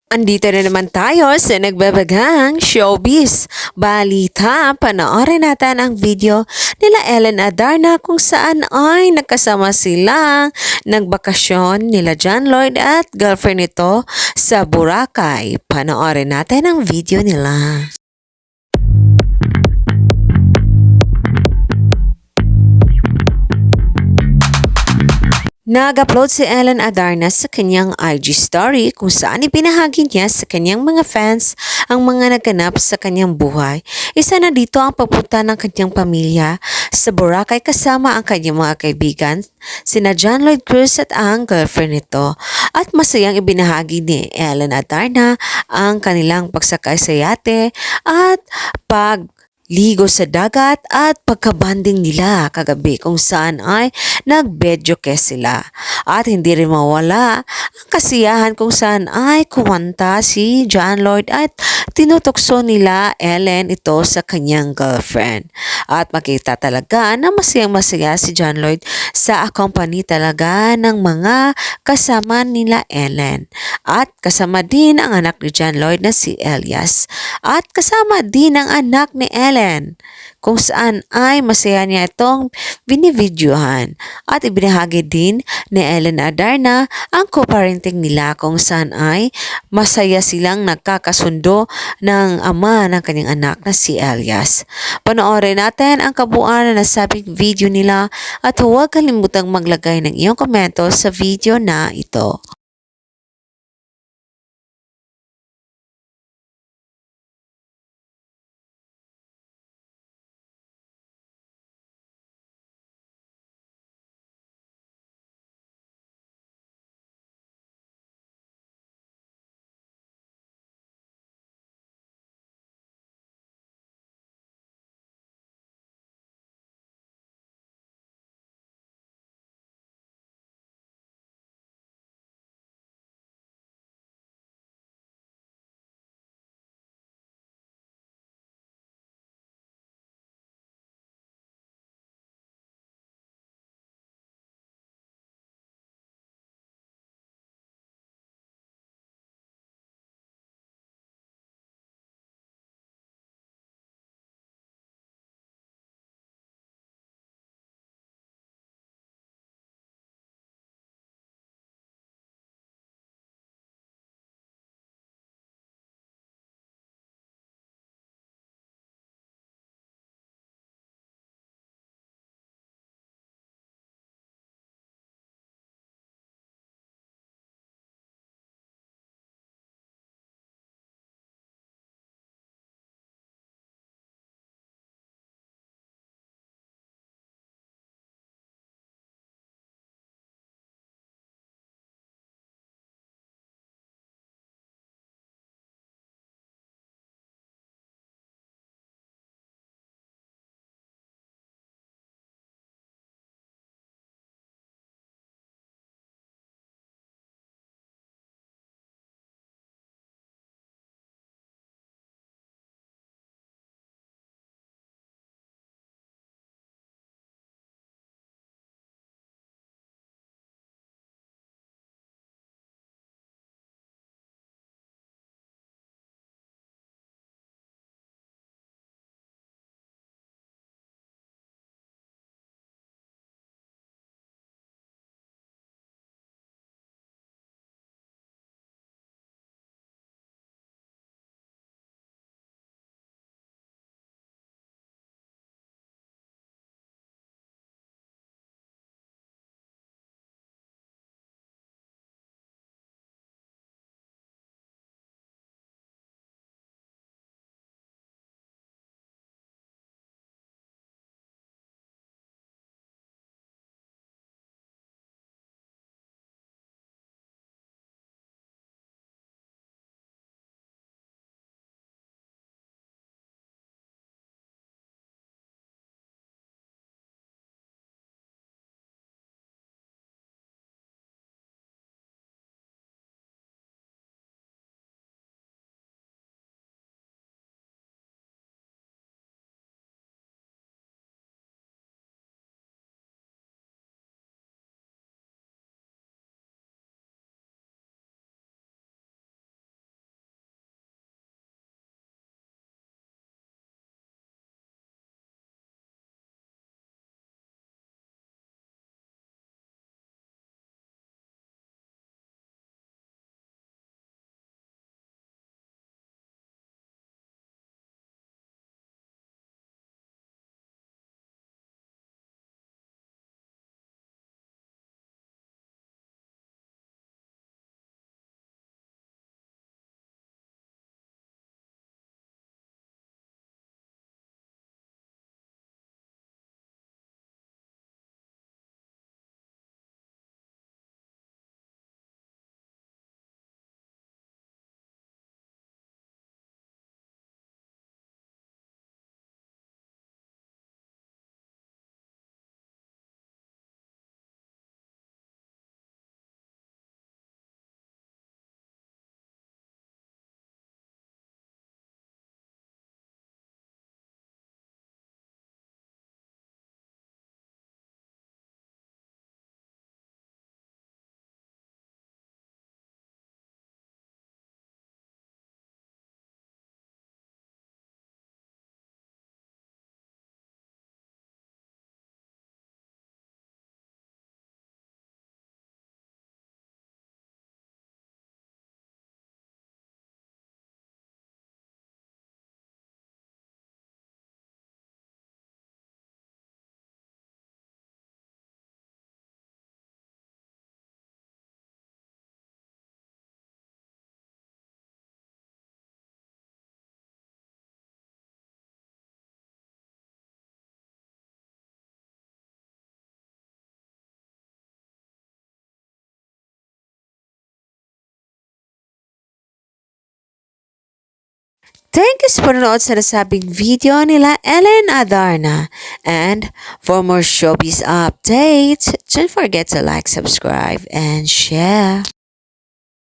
Andito na naman tayo sa nagbabagang showbiz. Balita, panoorin natin ang video nila Ellen Adarna kung saan ay nagkasama silang nagbakasyon nila John Lloyd at girlfriend nito sa Boracay. Panoorin natin ang video nila. Nag-upload si Ellen Adarna sa kanyang IG story kung saan ipinahagi niya sa kanyang mga fans ang mga naganap sa kanyang buhay. Isa na dito ang pagpunta ng kanyang pamilya sa Boracay kasama ang kanyang mga kaibigan, sina John Lloyd Cruz at ang girlfriend nito. At masayang ibinahagi ni Ellen Adarna ang kanilang pagsakay sa yate at ligo sa dagat at pagkabanding nila kagabi kung saan ay nag-bedyoke sila. At hindi rin mawala ang kasiyahan kung saan ay kumanta si John Lloyd at tinutokso nila Ellen ito sa kanyang girlfriend. At makita talaga na masayang masaya si John Lloyd sa accompany talaga ng mga kasama nila Ellen. At kasama din ang anak ni John Lloyd na si Elias. At kasama din ang anak ni Ellen kung saan ay masaya niya itong binivideohan. At ibinahagi din ni Ellen Adarna ang co-parenting nila kung saan ay masaya silang nagkakasundo ng ama ng kanyang anak na si Elias. Panoorin natin ang kabuuan na nasabing video nila at huwag kalimutang maglagay ng iyong komento sa video na ito. Thank you sa panonood sa nasabing video nila Ellen Adarna. And for more showbiz updates, don't forget to like, subscribe, and share.